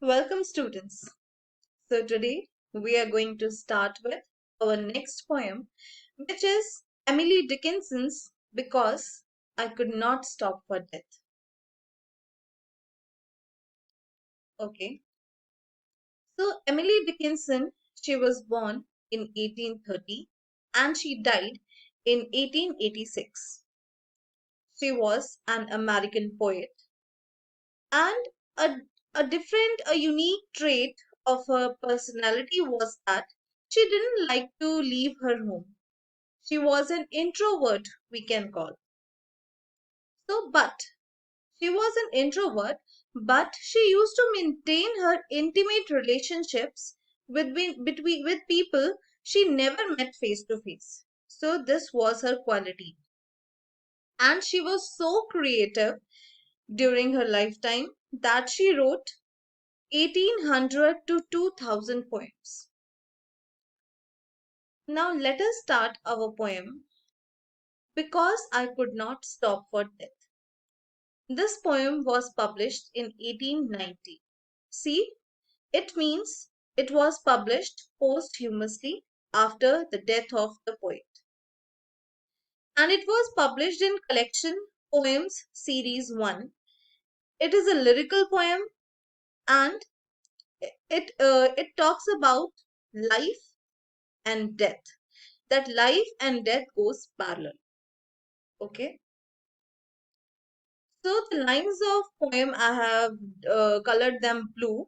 Welcome, students. So, today we are going to start with our next poem, which is Emily Dickinson's Because I Could Not Stop for Death. Okay, so Emily Dickinson, she was born in 1830 and she died in 1886. She was an American poet, and a, a unique trait of her personality was that she didn't like to leave her home. She was an introvert, we can call. But she was an introvert, but she used to maintain her intimate relationships with people she never met face to face. So this was her quality. And she was so creative during her lifetime that she wrote 1800 to 2000 poems. Now let us start our poem Because I Could Not Stop for Death. This poem was published in 1890. See, it means it was published posthumously after the death of the poet. And it was published in collection Poems Series 1. It is a lyrical poem and it talks about life and death. That life and death goes parallel. Okay. So the lines of poem I have colored them blue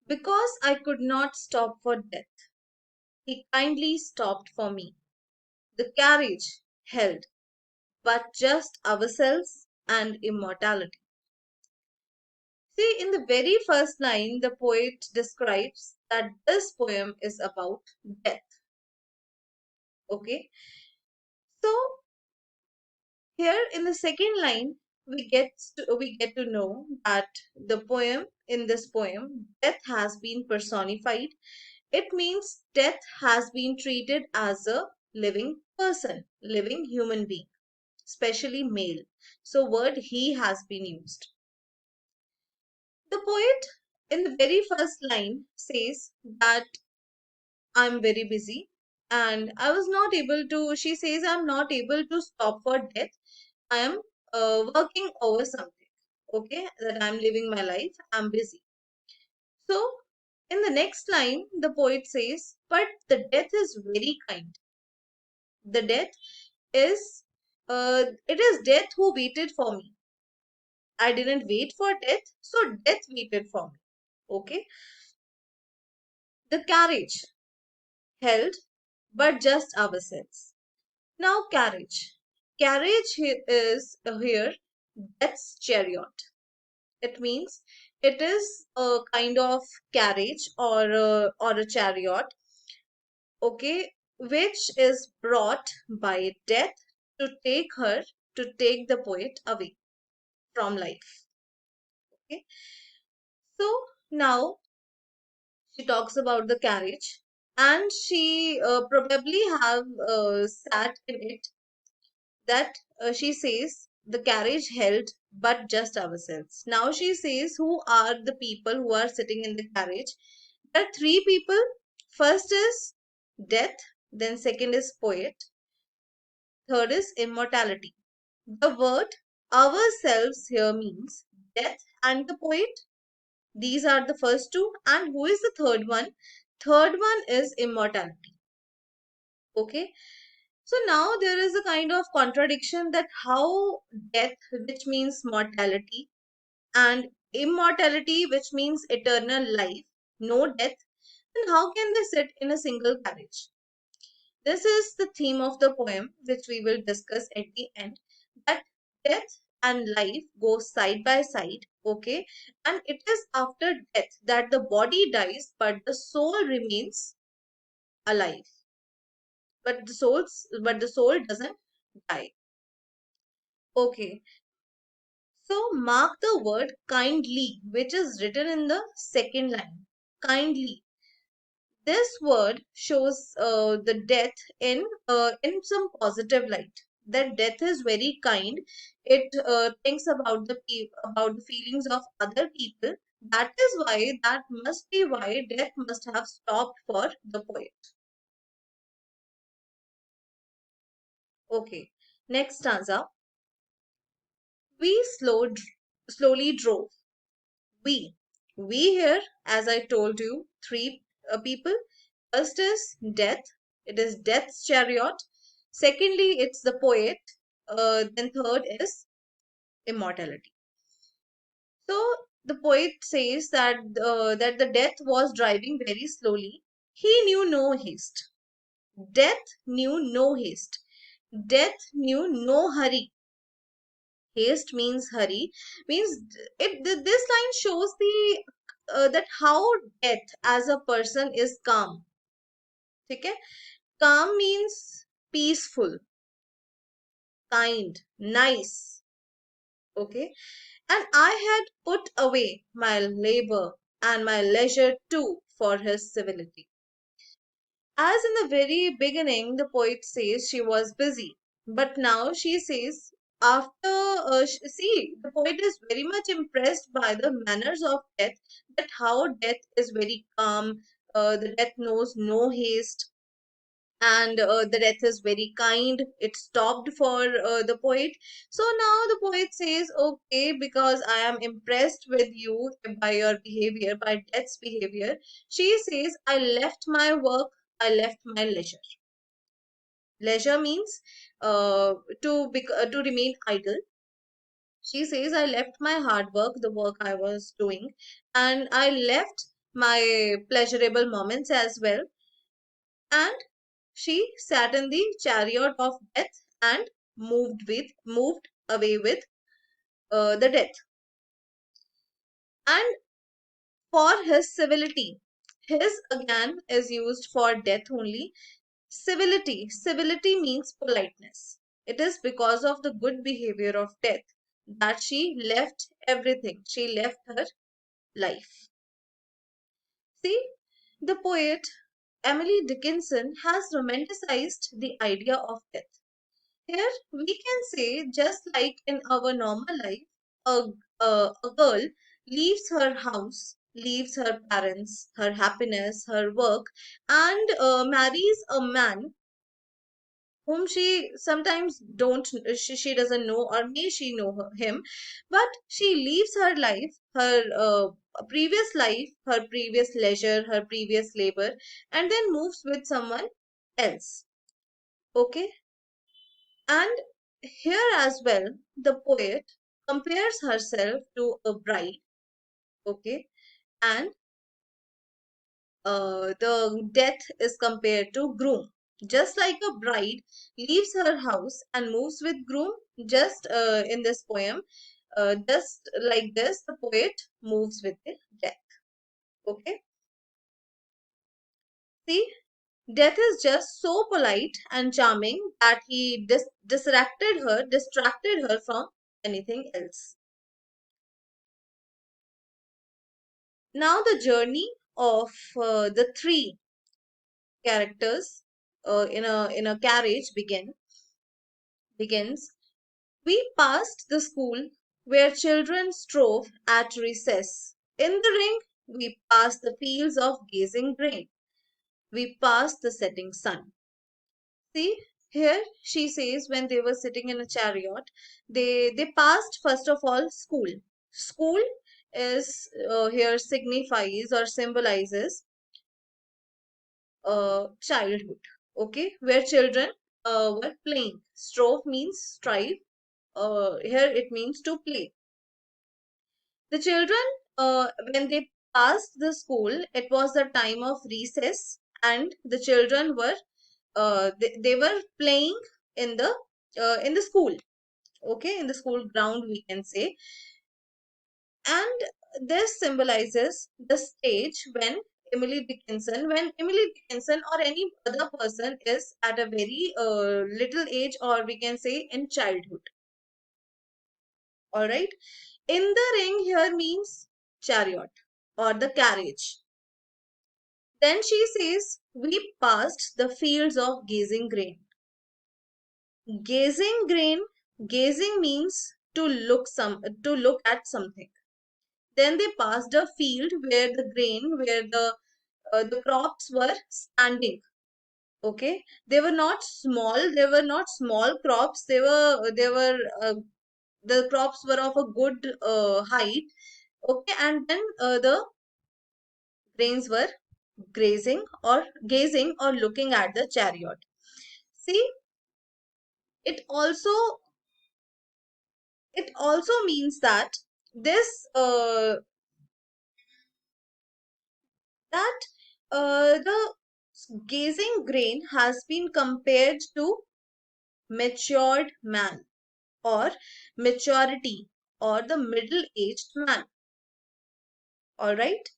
because I could not stop for death. He kindly stopped for me. The carriage held but just ourselves and immortality. See, in the very first line, the poet describes that this poem is about death. Okay, so here in the second line, we get to know that the poem in this poem, death has been personified. It means death has been treated as a living person, living human being, especially male. So word he has been used. The poet in the very first line says that I'm very busy and I was not able to, she says, I'm not able to stop for death. I am working over something. Okay, that I'm living my life. I'm busy. So in the next line, the poet says, but the death is very kind. The death is, it is death who waited for me. I didn't wait for death, so death waited for me. Okay. The carriage held, but just ourselves. Now, carriage. Carriage is here death's chariot. It means it is a kind of carriage or a chariot, okay, which is brought by death to take the poet away from life. Okay, so now she talks about the carriage, and she probably have sat in it that she says the carriage held but just ourselves. Now she says who are the people who are sitting in the carriage. There are three people. First is death, then second is poet, third is immortality. The word ourselves here means death and the poet. These are the first two. And who is the third one? Third one is immortality. Okay. So now there is a kind of contradiction that how death, which means mortality, and immortality, which means eternal life, no death, and how can they sit in a single carriage? This is the theme of the poem, which we will discuss at the end, that death and life go side by side, okay? And it is after death that the body dies, but the soul remains alive. But the soul doesn't die. Okay. So mark the word kindly, which is written in the second line. Kindly. This word shows the death in some positive light. That death is very kind. It thinks about the feelings of other people. that must be why death must have stopped for the poet. Okay, next stanza. We slowly drove. We. We here, as I told you, three people. First is death. It is death's chariot. Secondly, it's the poet. Then third is immortality. So the poet says that the death was driving very slowly. He knew no haste. Death knew no haste. Death knew no hurry. Haste means hurry. Means this line shows the that how death as a person is calm. Okay? Calm means peaceful, kind, nice. Okay? And I had put away my labor and my leisure too for his civility. As in the very beginning, the poet says she was busy, but now she says, after, see, the poet is very much impressed by the manners of death, that how death is very calm, the death knows no haste, and the death is very kind. It stopped for the poet. So now the poet says, okay, because I am impressed with you by your behavior, by death's behavior, she says, I left my work, I left my leisure. Leisure means to remain idle. She says, I left my hard work, the work I was doing, and I left my pleasurable moments as well, and she sat in the chariot of death and moved away with the death. And for his civility, his again is used for death only. Civility means politeness. It is because of the good behavior of death that she left everything. She left her life. See, the poet Emily Dickinson has romanticized the idea of death. Here we can say, just like in our normal life, a girl leaves her house, leaves her parents, her happiness, her work, and marries a man whom she sometimes don't, she doesn't know, or may she know him, but she leaves her life, her previous life, her previous leisure, her previous labor, and then moves with someone else. Okay, and here as well, the poet compares herself to a bride, okay, and the death is compared to groom. Just like a bride leaves her house and moves with groom, just in this poem, just like this, the poet moves with the death. Okay, see, death is just so polite and charming that he distracted her from anything else. Now the journey of the three characters in a carriage begins. We passed the school where children strove at recess. In the ring, we passed the fields of gazing grain. We passed the setting sun. See, here she says when they were sitting in a chariot, they passed first of all school. School is here signifies or symbolizes childhood, okay, where children were playing. Strove means strive. Here it means to play. The children, when they passed the school, it was the time of recess, and the children were they were playing in the school, okay, in the school ground, we can say. And this symbolizes the stage when Emily Dickinson or any other person is at a very little age, or we can say in childhood. All right. In the ring here means chariot or the carriage. Then she says, we passed the fields of gazing grain. Gazing grain, gazing means to look at something. Then they passed a field where the grain, where the crops were standing. Okay, they were not small. They were not small crops. The crops were of a good height. Okay, and then the grains were gazing or looking at the chariot. See, it also it also means that this that the gazing grain has been compared to matured man or maturity or the middle-aged man. All right.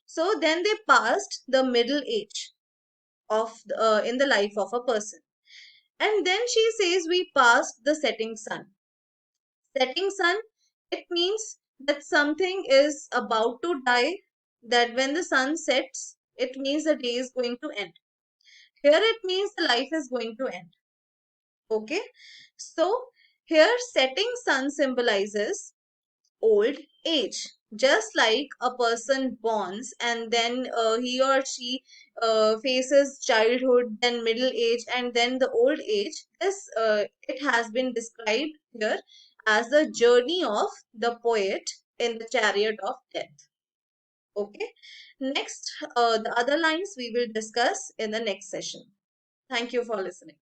So then they passed the middle age of in the life of a person. And then she says we passed the setting sun. Setting sun, it means that something is about to die, that when the sun sets, it means the day is going to end. Here it means the life is going to end. Okay. So here setting sun symbolizes old age. Just like a person borns and then he or she faces childhood, then middle age, and then the old age, this it has been described here as the journey of the poet in the chariot of death. Okay. Next, the other lines we will discuss in the next session. Thank you for listening.